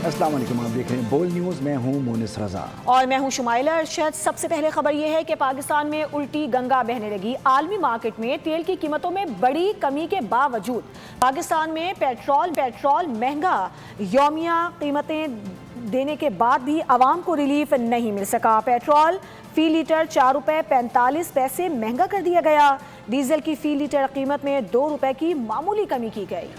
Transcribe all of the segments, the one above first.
अस्सलाम वालेकुम, आप देख रहे हैं बोल न्यूज़। मैं हूं मोनिस रजा और मैं हूं शुमाइला अरशद। सबसे पहले खबर यह है कि पाकिस्तान में उल्टी गंगा बहने लगी। आलमी मार्केट में तेल की कीमतों में बड़ी कमी के बावजूद पाकिस्तान में पेट्रोल महंगा। यौमिया कीमतें देने के बाद भी आवाम को रिलीफ नहीं मिल सका। पेट्रोल फी लीटर 4 रुपये 45 पैसे महंगा कर दिया गया। डीजल की फी लीटर कीमत में 2 रुपये की मामूली कमी की गई।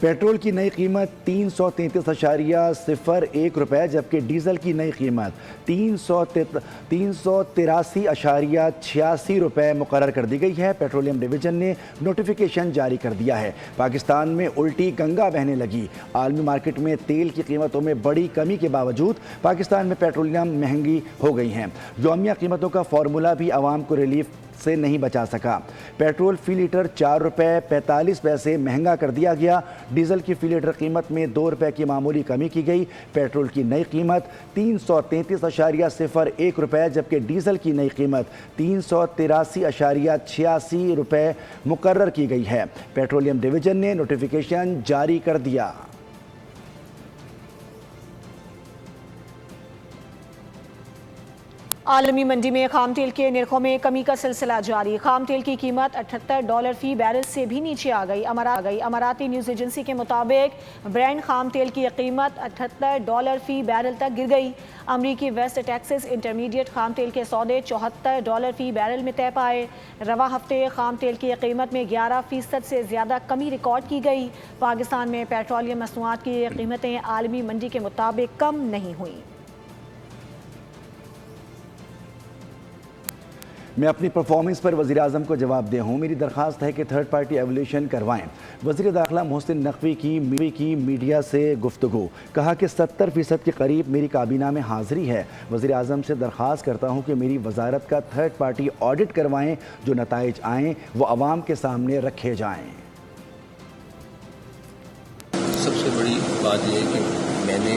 पेट्रोल की नई कीमत 333.01 रुपये, जबकि डीजल की नई कीमत 383.86 रुपये मुकर्रर कर दी गई है। पेट्रोलियम डिवीजन ने नोटिफिकेशन जारी कर दिया है। पाकिस्तान में उल्टी गंगा बहने लगी। आलमी मार्केट में तेल की कीमतों में बड़ी कमी के बावजूद पाकिस्तान में पेट्रोलियम महंगी हो गई हैं। यौमिया कीमतों का फार्मूला भी आवाम को रिलीफ से नहीं बचा सका। पेट्रोल फी लीटर 4 रुपये 45 पैसे महंगा कर दिया गया। डीजल की फी लीटर कीमत में 2 रुपये की मामूली कमी की गई। पेट्रोल की नई कीमत 333.01 रुपये, जबकि डीजल की नई कीमत 383.86 रुपये मुकर्रर की गई है। पेट्रोलियम डिवीजन ने नोटिफिकेशन जारी कर दिया। आलमी मंडी में खाम तेल के निर्खों में कमी का सिलसिला जारी। खाम तेल की कीमत $78 फी बैरल से भी नीचे आ गई। अमाराती न्यूज़ एजेंसी के मुताबिक ब्रांड खाम तेल की कीमत $78 फी बैरल तक गिर गई। अमरीकी वेस्ट टेक्सास इंटरमीडिएट खाम तेल के सौदे $74 फी बैरल में तय पाए। रवा हफ्ते खाम तेल की कीमत में 11% से ज़्यादा कमी रिकॉर्ड की गई। पाकिस्तान में पेट्रोलियम मसनूआत की कीमतें आलमी मंडी के मुताबिक कम नहीं हुई। मैं अपनी परफॉर्मेंस पर वज़ीर-ए-आज़म को जवाबदेह हूँ। मेरी दरख्वास्त है कि थर्ड पार्टी एवल्यूशन करवाएं। वज़ीर दाखिला मोहसिन नकवी की मीडिया से गुफ्तगू। कहा कि 70% के करीब मेरी काबीना में हाज़िरी है। वज़ीर-ए-आज़म से दरख्वास्त करता हूँ कि मेरी वजारत का थर्ड पार्टी ऑडिट करवाएं। जो नताइज आएँ वो आवाम के सामने रखे जाएँ। सबसे बड़ी बात यह है कि मैंने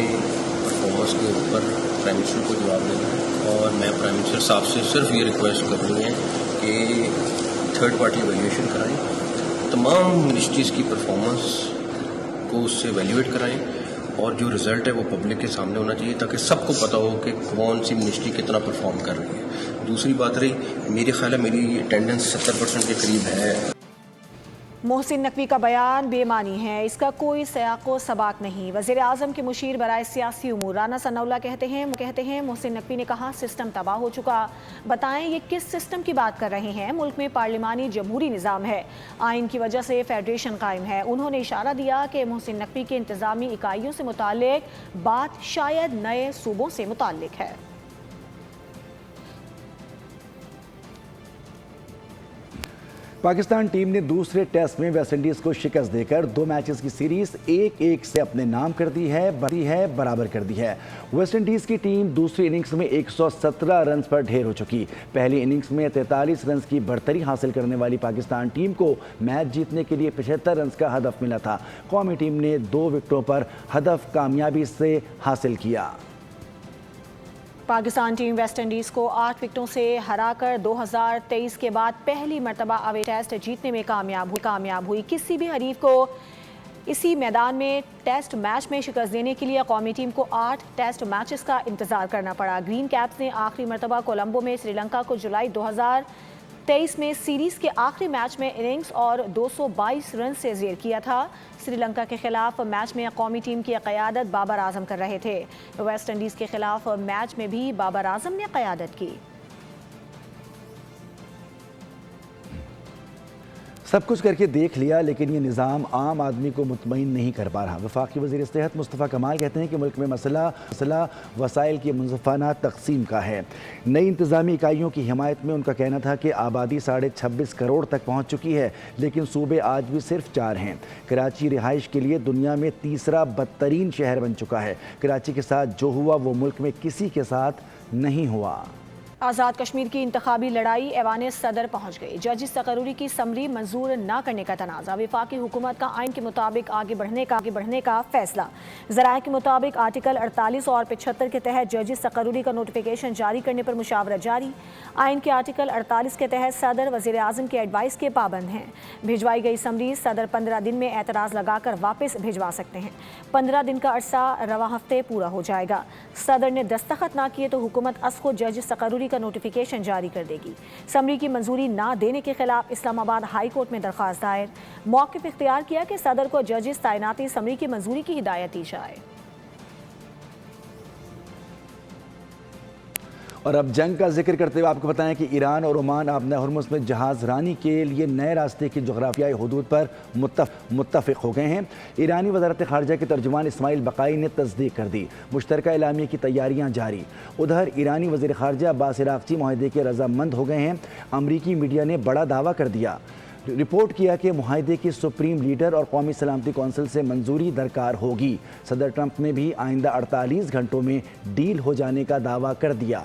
परफॉर्मेंस के ऊपर प्राइम मिनिस्टर को जवाब देना है, और मैं प्राइम मिनिस्टर साहब से सिर्फ ये रिक्वेस्ट करनी है कि थर्ड पार्टी वैल्यूएशन कराएं, तमाम मिनिस्ट्रीज़ की परफॉर्मेंस को उससे वैल्यूएट कराएं, और जो रिज़ल्ट है वो पब्लिक के सामने होना चाहिए ताकि सबको पता हो कि कौन सी मिनिस्ट्री कितना परफॉर्म कर रही है। दूसरी बात रही, मेरे ख्याल है मेरी अटेंडेंस 70% के करीब है। मोहसिन नकवी का बयान बेमानी है, इसका कोई सयाको सबाक नहीं। वज़ीर-ए-आज़म के मुशीर बराए सियासी उमूर राना सनाउल्लाह कहते हैं मोहसिन नकवी ने कहा सिस्टम तबाह हो चुका। बताएं ये किस सिस्टम की बात कर रहे हैं? मुल्क में पार्लिमानी जमहूरी निज़ाम है, आइन की वजह से फेडरेशन कायम है। उन्होंने इशारा दिया कि मोहसिन नकवी के इंतज़ामी इकाइयों से मुताल्लिक बात शायद नए सूबों से मुताल्लिक है। पाकिस्तान टीम ने दूसरे टेस्ट में वेस्ट इंडीज़ को शिकस्त देकर 2 मैचेस की सीरीज़ 1-1 से अपने नाम कर दी है, बराबर कर दी है। वेस्ट इंडीज़ की टीम दूसरी इनिंग्स में 117 रन पर ढेर हो चुकी। पहली इनिंग्स में 43 रन की बढ़तरी हासिल करने वाली पाकिस्तान टीम को मैच जीतने के लिए 75 रन का हदफ मिला था। कौमी टीम ने 2 विकेटों पर हदफ कामयाबी से हासिल किया। पाकिस्तान टीम वेस्ट इंडीज़ को 8 विकेटों से हराकर 2023 के बाद पहली मरतबा अवे टेस्ट जीतने में कामयाब हुई। किसी भी हरीफ को इसी मैदान में टेस्ट मैच में शिकस्त देने के लिए कौमी टीम को 8 टेस्ट मैचेस का इंतजार करना पड़ा। ग्रीन कैप्स ने आखिरी मरतबा कोलंबो में श्रीलंका को जुलाई 2023 में सीरीज़ के आखिरी मैच में इनिंग्स और 222 रन से ज़ेर किया था। श्रीलंका के खिलाफ मैच में कौमी टीम की क़यादत बाबर आजम कर रहे थे। वेस्ट इंडीज़ के खिलाफ मैच में भी बाबर आजम ने क़यादत की। सब कुछ करके देख लिया, लेकिन ये निज़ाम आम आदमी को मुतमईन नहीं कर पा रहा। वफाकी वज़ीर सेहत मुस्तफ़ा कमाल कहते हैं कि मुल्क में मसला वसाइल की मुनज़फ़ाना तक़सीम का है। नई इंतज़ामी इकाइयों की हिमायत में उनका कहना था कि आबादी 26.5 करोड़ तक पहुँच चुकी है, लेकिन सूबे आज भी सिर्फ 4 हैं। कराची रिहाइश के लिए दुनिया में तीसरा बदतरीन शहर बन चुका है। कराची के साथ जो हुआ वो मुल्क में किसी के साथ नहीं हुआ। आज़ाद कश्मीर की इंतखाबी लड़ाई ऐवान सदर पहुँच गई। जजिस तकर्री की समरी मंजूर न करने का तनाज़ा। वफाकी हुकूमत का आइन के मुताबिक आगे बढ़ने का फैसला। ज़राए के मुताबिक आर्टिकल 48 और 75 के तहत जजिस तकर्री का नोटिफिकेशन जारी करने पर मुशावरत जारी। आइन के आर्टिकल 48 के तहत सदर वज़ीर आज़म के एडवाइस के पाबंद हैं। भिजवाई गई समरी सदर 15 दिन में एतराज़ लगाकर वापस भिजवा सकते हैं। 15 दिन का अरसा रवा हफ्ते पूरा हो जाएगा। सदर ने दस्तखत ना किए तो हुकूमत असको जजिस तकर्री का नोटिफिकेशन जारी कर देगी। समरी की मंजूरी ना देने के खिलाफ इस्लामाबाद हाई कोर्ट में दरख्वास्त दायर। मौक़िफ़ इख्तियार किया कि सदर को जजिस तैनाती समरी की मंजूरी की हिदायत दी जाए। और अब जंग का जिक्र करते हुए आपको बताएं कि ईरान और ओमान आबना हुर्मुज़ में जहाज़ रानी के लिए नए रास्ते की जोग्राफियाई हदूद पर मुत्तफ़िक हो गए हैं। ईरानी वज़ारत ख़ारजा के तर्जुमान इस्माइल बक़ाई ने तस्दीक कर दी। मुश्तरका एलामिया की तैयारियाँ जारी। उधर ईरानी वज़ीर ख़ारजा अब्बास इराक़ची मुआहदे के रज़ामंद हो गए हैं। अमरीकी मीडिया ने बड़ा दावा कर दिया, रिपोर्ट किया कि मुआहदे की सुप्रीम लीडर और कौमी सलामती कौंसिल से मंजूरी दरकार होगी। सदर ट्रंप ने भी आइंदा 48 घंटों में डील हो जाने का दावा कर दिया।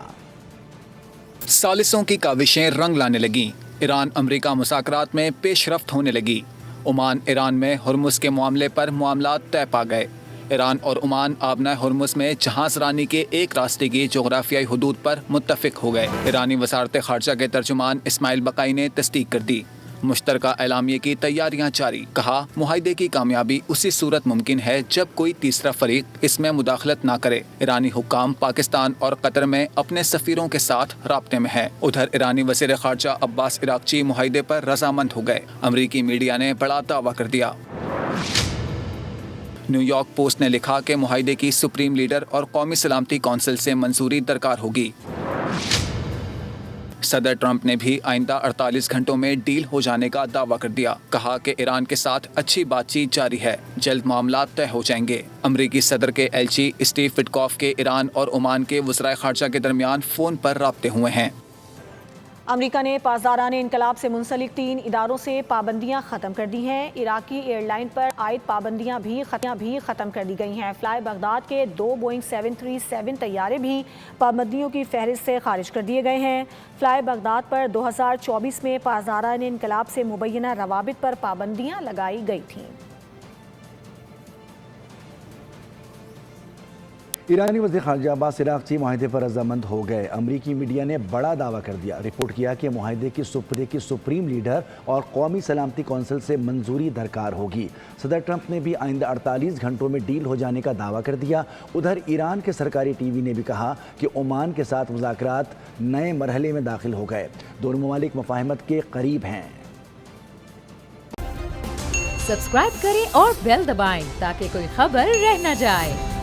सालिसों की काविशें रंग लाने लगीं। ईरान अमरीका मुज़ाकरात में पेशरफ्त होने लगी। ओमान ईरान में हुर्मुज़ के मामले पर मामलात तय पा गए। ईरान और ओमान आबना हुर्मुज़ में जहाज़ रानी के एक रास्ते की जोग्राफियाई हदूद पर मुत्तफ़िक हो गए। ईरानी वज़ारत ख़ारजा के तर्जुमान इस्माइल बक़ाई ने तस्दीक कर दी। मुश्तरका एलामिया की तैयारियां जारी। कहा, मुआहदे की कामयाबी उसी सूरत मुमकिन है जब कोई तीसरा फरीक इसमें मुदाखलत ना करे। ईरानी हुक्काम पाकिस्तान और कतर में अपने सफ़ीरों के साथ राब्ते में है। उधर ईरानी वज़ीर ख़ारजा अब्बास इराक़ची मुआहदे पर रज़ामंद हो गए। अमरीकी मीडिया ने बड़ा दावा कर दिया। न्यूयॉर्क पोस्ट ने लिखा कि मुआहदे की सुप्रीम लीडर और कौमी सलामती कौंसिल से मंजूरी दरकार होगी। सदर ट्रंप ने भी आइंदा 48 घंटों में डील हो जाने का दावा कर दिया। कहा कि ईरान के साथ अच्छी बातचीत जारी है, जल्द मामला तय हो जाएंगे। अमरीकी सदर के एलची स्टीव विटकॉफ के ईरान और ओमान के वज़राए ख़ारजा के दरमियान फ़ोन पर राब्ते हुए हैं। अमरीका ने पासदाराने इनकलाब से मुंसलिक 3 इदारों से पाबंदियां ख़त्म कर दी हैं। इराकी एयरलाइन पर आयद पाबंदियां भी ख़त्म कर दी गई हैं। फ्लाई बगदाद के 2 बोइंग 737 तैयारे भी पाबंदियों की फहरिस्त से खारिज कर दिए गए हैं। फ्लाई बगदाद पर 2024 में पासदाराने इनकलाब से मुबैना रवाबित पर पाबंदियां लगाई गई थीं। ईरानी वज़ीर ख़ारजा अब्बास इराक़ची मुआहदे पर रज़ामंद हो गए। अमरीकी मीडिया ने बड़ा दावा कर दिया। रिपोर्ट किया कि मुआहदे की सुप्रीम लीडर और कौमी सलामती कौंसिल से मंजूरी दरकार होगी। सदर ट्रंप ने भी आइंदा 48 घंटों में डील हो जाने का दावा कर दिया। उधर ईरान के सरकारी टीवी ने भी कहा कि ओमान के साथ मुज़ाकरात नए मरहले में दाखिल हो गए। दोनों ममालिक मुफ़ाहमत के करीब हैं। सब्सक्राइब करें और बेल दबाएं ताकि कोई खबर रह न जाए।